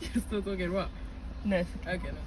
You're still talking what? No. It's Okay, no.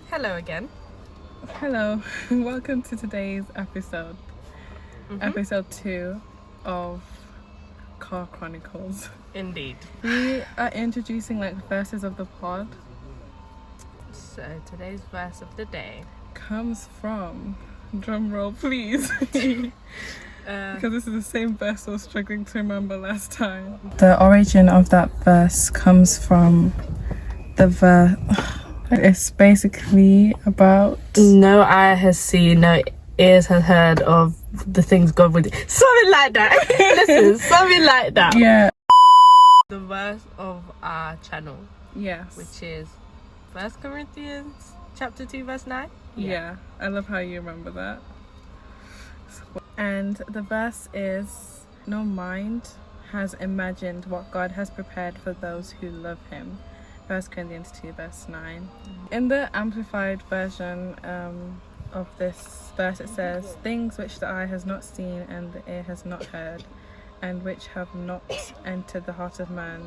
Hello again. Hello, welcome to today's episode. Episode 2 of Chronicles. Indeed. We are introducing like verses of the pod. So today's verse of the day Comes from, drum roll please, because this is the same verse I was struggling to remember last time. The origin of that verse comes from the verse. It's basically about no eye has seen, no ears has heard of the things God would do. Something like that. Listen, something like that. yeah. The verse of our channel, Yes. which is 1 Corinthians chapter 2 verse 9. Yeah, I love how you remember that. And the verse is, no mind has imagined what God has prepared for those who love him. 1 Corinthians 2 verse 9. In the amplified version of this verse, it says, things which the eye has not seen and the ear has not heard, and which have not entered the heart of man,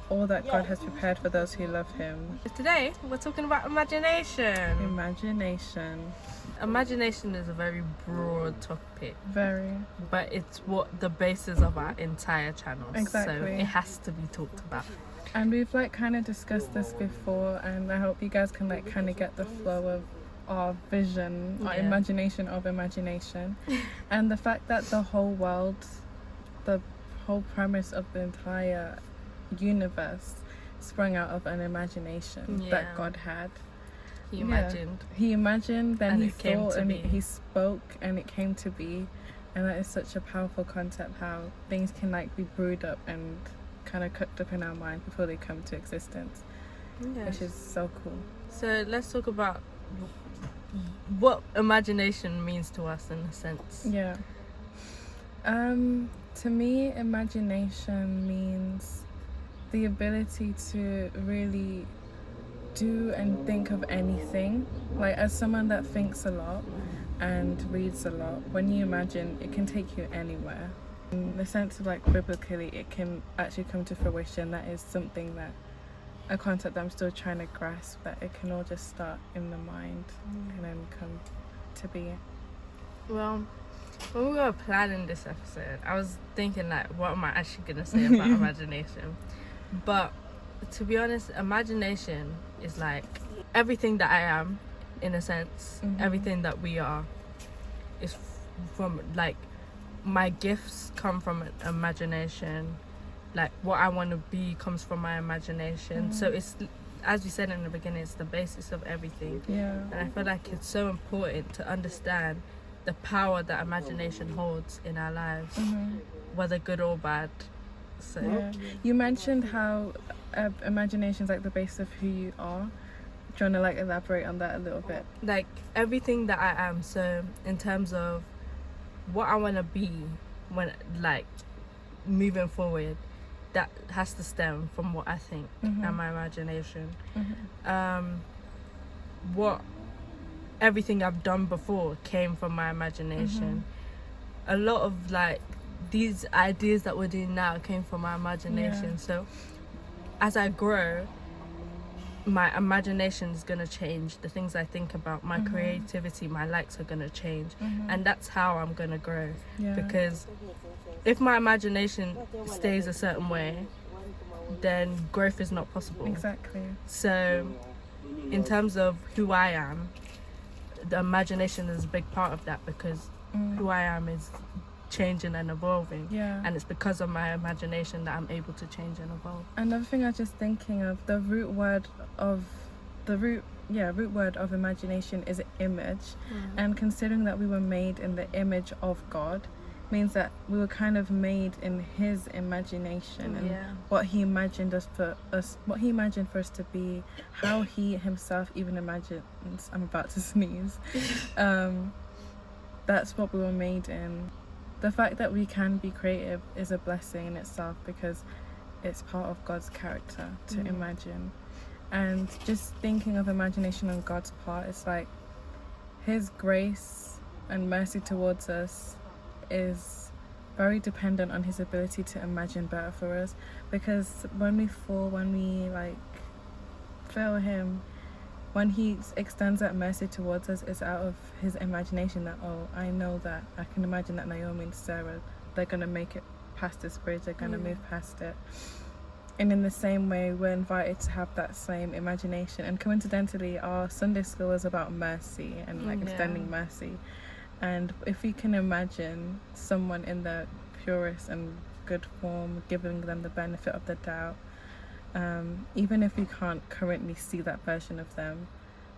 all that God has prepared for those who love him. Today we're talking about imagination. Imagination is a very broad topic. Very. But it's what the basis of our entire channel. Exactly. So it has to be talked about. And we've like kind of discussed this before, and I hope you guys can like kind of get the flow of our vision, our imagination of imagination. And the fact that the whole world, the whole premise of the entire universe sprung out of an imagination that God had. He imagined. He imagined, then he thought, and be. he spoke, and it came to be. And that is such a powerful concept, how things can like be brewed up and kind of cooked up in our mind before they come to existence. Which is so cool. So let's talk about what imagination means to us in a sense. Yeah. To me, imagination means the ability to really do and think of anything. Like, as someone that thinks a lot and reads a lot, when you imagine, it can take you anywhere. In the sense of like biblically, it can actually come to fruition. That is something that, a concept that I'm still trying to grasp, that it can all just start in the mind and then come to be. Well, when we were planning this episode, I was thinking like, what am I actually going to say about imagination? But to be honest, imagination is like everything that I am, in a sense. Everything that we are is from like, my gifts come from imagination. Like what I want to be comes from my imagination. So it's, as you said in the beginning, it's the basis of everything. And I feel like it's so important to understand the power that imagination holds in our lives, whether good or bad. So you mentioned how imagination is like the base of who you are. Do you want to like elaborate on that a little bit? Like everything that I am, so in terms of what I want to be when like moving forward, that has to stem from what I think and my imagination. What everything I've done before came from my imagination. A lot of like these ideas that we're doing now came from my imagination. So as I grow, my imagination is going to change. The things I think about, my creativity, my likes are going to change. And that's how I'm going to grow. Because if my imagination stays a certain way, then growth is not possible. Exactly. So in terms of who I am, the imagination is a big part of that, because who I am is changing and evolving, and it's because of my imagination that I'm able to change and evolve. Another thing I was just thinking of, the root word of imagination is image, and considering that we were made in the image of God means that we were kind of made in his imagination, and what he imagined for us to be, how he himself even imagines. I'm about to sneeze. That's what we were made in. The fact that we can be creative is a blessing in itself, because it's part of God's character to imagine. And just thinking of imagination on God's part, it's like His grace and mercy towards us is very dependent on his ability to imagine better for us, because when we fall, when we like fail him, when he extends that mercy towards us, it's out of his imagination that, oh, I know that I can imagine that Naomi and Sarah, they're gonna make it past this bridge, they're gonna move past it. And in the same way, we're invited to have that same imagination. And coincidentally, our Sunday school is about mercy and like extending mercy. And if we can imagine someone in their purest and good form, giving them the benefit of the doubt, even if we can't currently see that version of them,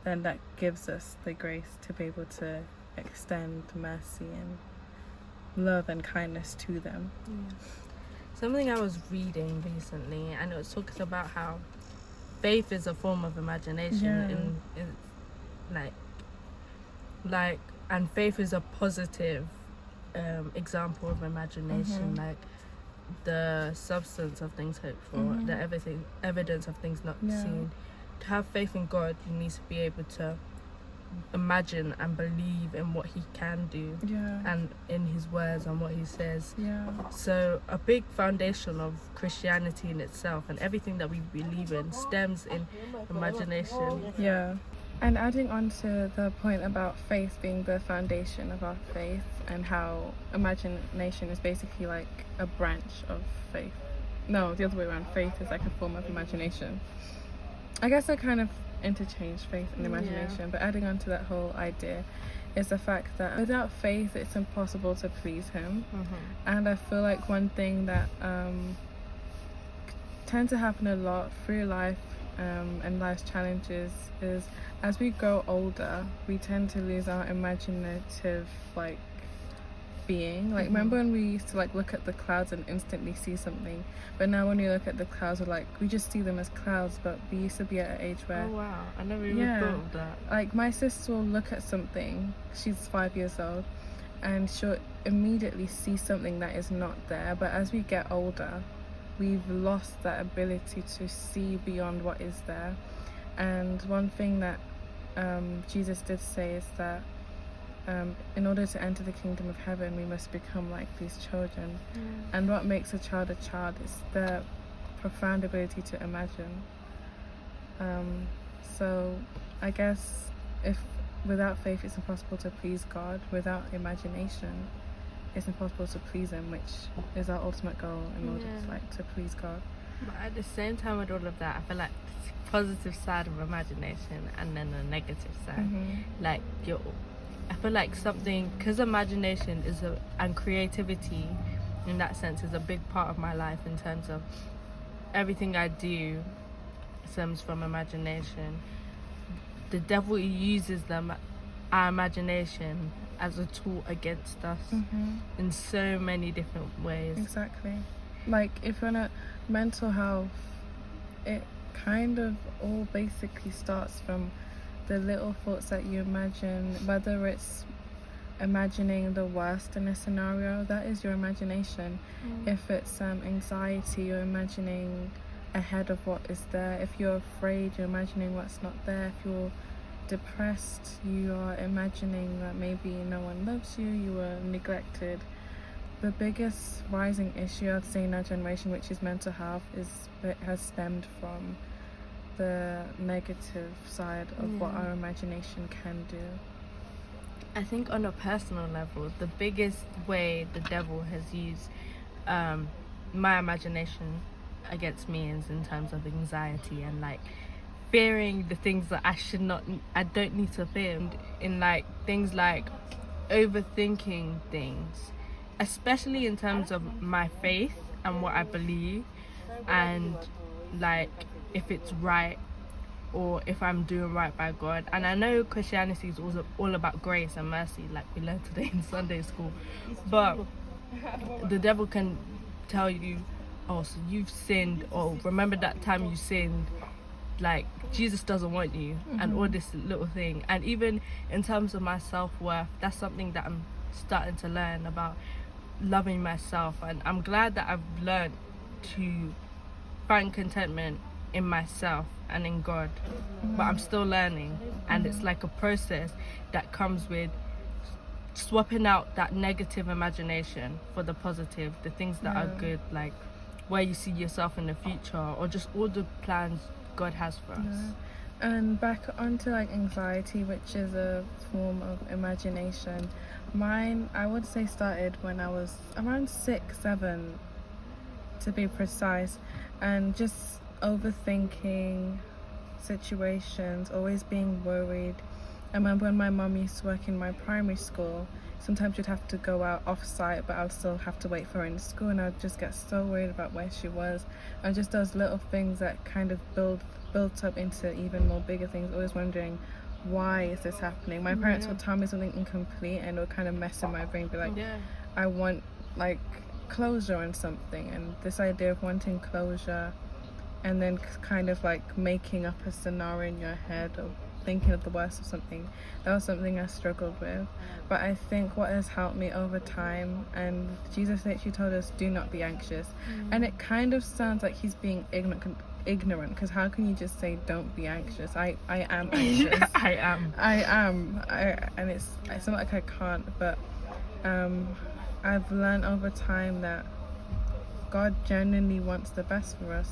then that gives us the grace to be able to extend mercy and love and kindness to them. Something I was reading recently, and it was talking about how faith is a form of imagination, in and faith is a positive example of imagination, like the substance of things hoped for, the evidence of things not seen. To have faith in God, you need to be able to imagine and believe in what he can do, and in his words and what he says. So a big foundation of Christianity in itself and everything that we believe in stems in imagination. And adding on to the point about faith being the foundation of our faith, and how imagination is basically like a branch of faith. No, the other way around. Faith is like a form of imagination. I guess I kind of interchange faith and imagination, but adding on to that whole idea is the fact that without faith it's impossible to please him. And I feel like one thing that tends to happen a lot through life and life's challenges is, as we grow older, we tend to lose our imaginative like being. Like remember when we used to like look at the clouds and instantly see something, but now when we look at the clouds, we just see them as clouds. But we used to be at an age where, oh wow, I never even thought of that. Like my sister will look at something, she's 5 years old, and she'll immediately see something that is not there. But as we get older, we've lost that ability to see beyond what is there. And one thing that Jesus did say is that in order to enter the kingdom of heaven, we must become like these children. And what makes a child is their profound ability to imagine. So I guess if without faith it's impossible to please God, without imagination it's impossible to please him, which is our ultimate goal in order to please God. But at the same time with all of that, I feel like the positive side of imagination and then the negative side, like I feel like something, because imagination and creativity in that sense is a big part of my life, in terms of everything I do stems from imagination. The devil uses our imagination as a tool against us in so many different ways. Exactly. Like if you're not mental health, it kind of all basically starts from the little thoughts that you imagine, whether it's imagining the worst in a scenario, that is your imagination. If it's anxiety, you're imagining ahead of what is there. If you're afraid, you're imagining what's not there. If you're depressed, you are imagining that maybe no one loves you, you were neglected. The biggest rising issue I'd say in our generation, which is mental health, has stemmed from the negative side of what our imagination can do. I think on a personal level, the biggest way the devil has used my imagination against me is in terms of anxiety and like fearing the things that I don't need to fear, in like things like overthinking things, especially in terms of my faith and what I believe, and like if it's right or if I'm doing right by God. And I know Christianity is also all about grace and mercy, like we learned today in Sunday school, but the devil can tell you, oh, so you've sinned, or remember that time you sinned, like Jesus doesn't want you, and all this little thing. And even in terms of my self-worth, that's something that I'm starting to learn about, loving myself. And I'm glad that I've learned to find contentment in myself and in God, but I'm still learning, and it's like a process that comes with swapping out that negative imagination for the positive, the things that are good, like where you see yourself in the future, or just all the plans God has for us. And back onto like anxiety, which is a form of imagination. Mine, I would say, started when I was around 6, 7 to be precise, and just overthinking situations, always being worried. I remember when my mum used to work in my primary school, sometimes you'd have to go out off-site, but I would still have to wait for her in school, and I'd just get so worried about where she was. And just those little things that kind of built up into even more bigger things, always wondering, why is this happening? My parents would tell me something incomplete, and it would kind of mess in my brain, be like, I want like closure on something, and this idea of wanting closure and then kind of like making up a scenario in your head or thinking of the worst of something, that was something I struggled with. But I think what has helped me over time, and Jesus literally told us, do not be anxious, and it kind of sounds like he's being ignorant, because how can you just say don't be anxious? I am anxious. I am, and it's not like I can't, but I've learned over time that God genuinely wants the best for us,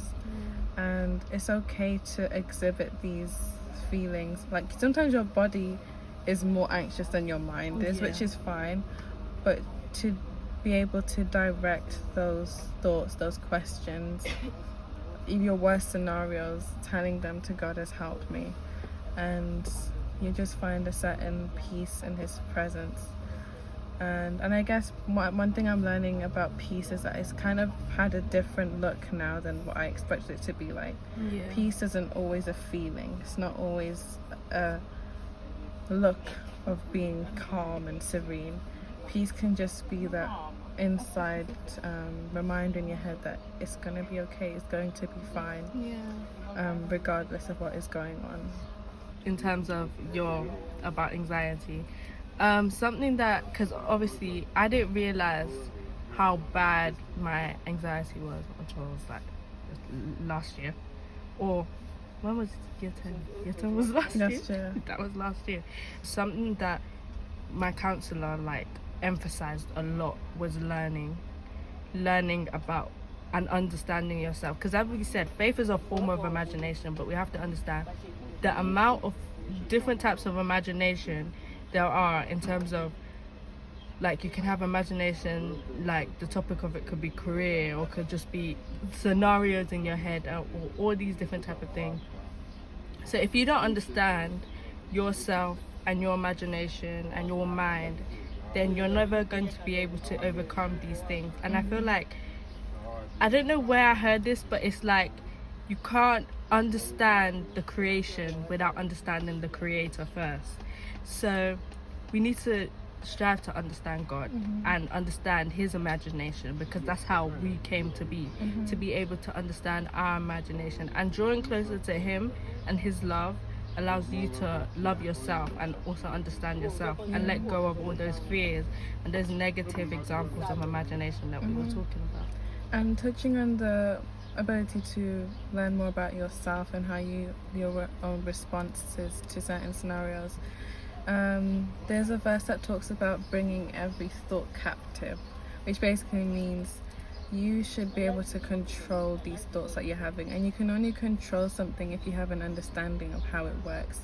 and it's okay to exhibit these feelings. Like sometimes your body is more anxious than your mind is, which is fine, but to be able to direct those thoughts, those questions, your worst scenarios, telling them to God has helped me, and you just find a certain peace in his presence. And I guess one thing I'm learning about peace is that it's kind of had a different look now than what I expected it to be like. Peace isn't always a feeling, it's not always a look of being calm and serene. Peace can just be that inside reminder in your head that it's going to be okay, it's going to be fine, regardless of what is going on. In terms of about anxiety, something that, because obviously I didn't realize how bad my anxiety was until it was like last year, or when was year 10? Year 10 was last year. That was last year. Something that my counselor like emphasized a lot was learning about and understanding yourself, because as we said, faith is a form of imagination, but we have to understand the amount of different types of imagination there are, in terms of like you can have imagination, like the topic of it could be career, or could just be scenarios in your head, or all these different type of things. So if you don't understand yourself and your imagination and your mind, then you're never going to be able to overcome these things. And I feel like, I don't know where I heard this, but it's like you can't understand the creation without understanding the creator first. So we need to strive to understand God and understand his imagination, because that's how we came to be able to understand our imagination. And drawing closer to him and his love allows you to love yourself and also understand yourself, and let go of all those fears and those negative examples of imagination that we were talking about. And touching on the ability to learn more about yourself and how your own responses to certain scenarios, there's a verse that talks about bringing every thought captive, which basically means you should be able to control these thoughts that you're having, and you can only control something if you have an understanding of how it works.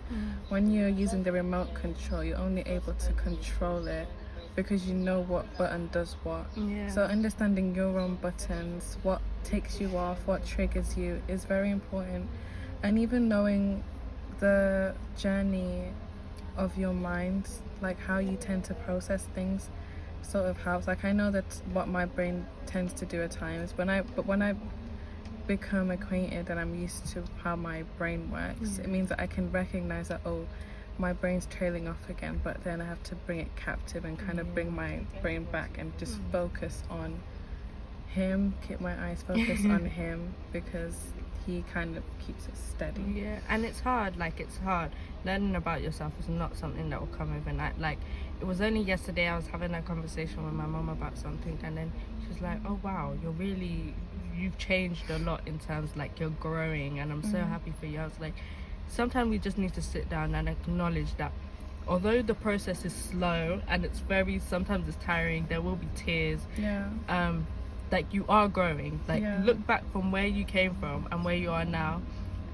When you're using the remote control, you're only able to control it because you know what button does what. So understanding your own buttons, what takes you off, what triggers you, is very important. And even knowing the journey of your mind, like how you tend to process things, sort of helps. Like I know that's what my brain tends to do at times, when I become acquainted and I'm used to how my brain works, it means that I can recognize that, oh, my brain's trailing off again, but then I have to bring it captive and kind of bring my brain back and just focus on him, keep my eyes focused on him, because he kind of keeps it steady. And it's hard. Learning about yourself is not something that will come overnight. Like, it was only yesterday I was having a conversation with my mom about something, and then she was like, oh wow, you're really you've changed a lot in terms like you're growing, and I'm so happy for you. I was like, sometimes we just need to sit down and acknowledge that although the process is slow and it's very, sometimes it's tiring, there will be tears. Like you are growing. Like look back from where you came from and where you are now,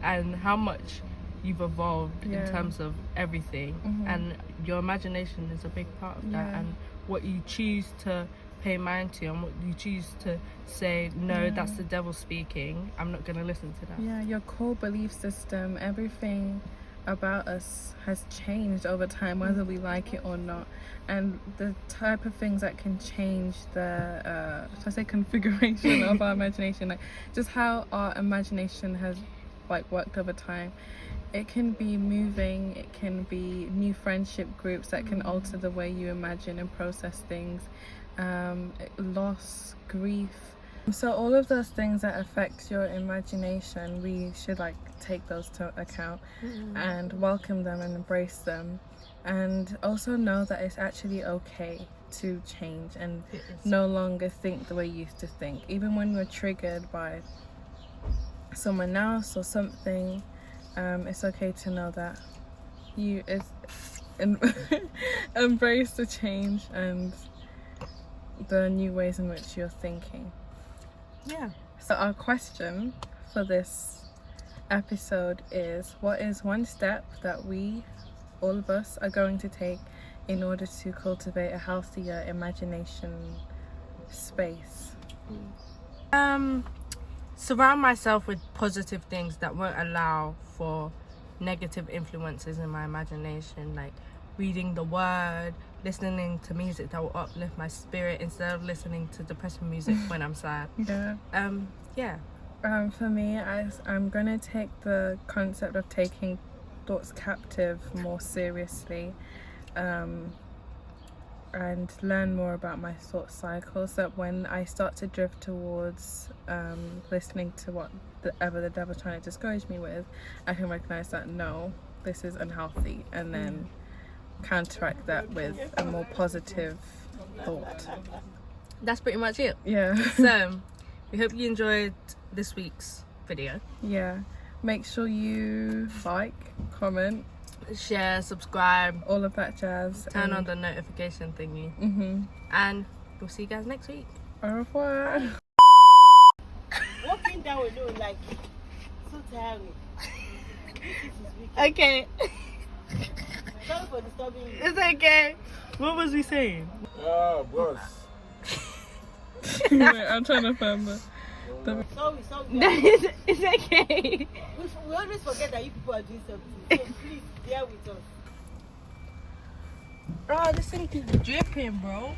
and how much you've evolved in terms of everything. And your imagination is a big part of that, and what you choose to pay mind to and what you choose to say, no, that's the devil speaking, I'm not going to listen to that. Your core belief system, everything about us has changed over time, whether we like it or not, and the type of things that can change the should I say configuration of our imagination, like just how our imagination has like worked over time. It can be moving, it can be new friendship groups that can alter the way you imagine and process things, loss, grief. So all of those things that affect your imagination, we should like take those to account and welcome them and embrace them, and also know that it's actually okay to change and no longer think the way you used to think. Even when you're triggered by someone else or something, it's okay to know that you embrace the change and the new ways in which you're thinking. So our question for this episode is, what is one step that we, all of us, are going to take in order to cultivate a healthier imagination space? Surround myself with positive things that won't allow for negative influences in my imagination, like reading the word, listening to music that will uplift my spirit instead of listening to depressing music when I'm sad. For me, I'm gonna take the concept of taking thoughts captive more seriously, and learn more about my thought cycles, so that when I start to drift towards listening to whatever the devil's trying to discourage me with, I can recognize that no, this is unhealthy, and then counteract that with a more positive thought. That's pretty much it. So we hope you enjoyed this week's video. Make sure you like, comment, share, subscribe, all of that jazz, turn on the notification thingy, and we'll see you guys next week. Au revoir. Walking down alone, like, so tiring. Okay. Sorry for disturbing you. It's okay. What was we saying? Boss. Wait, I'm trying to find the... Sorry. It's okay. We always forget that you people are doing something. So please bear with us. Oh, this thing is dripping, bro.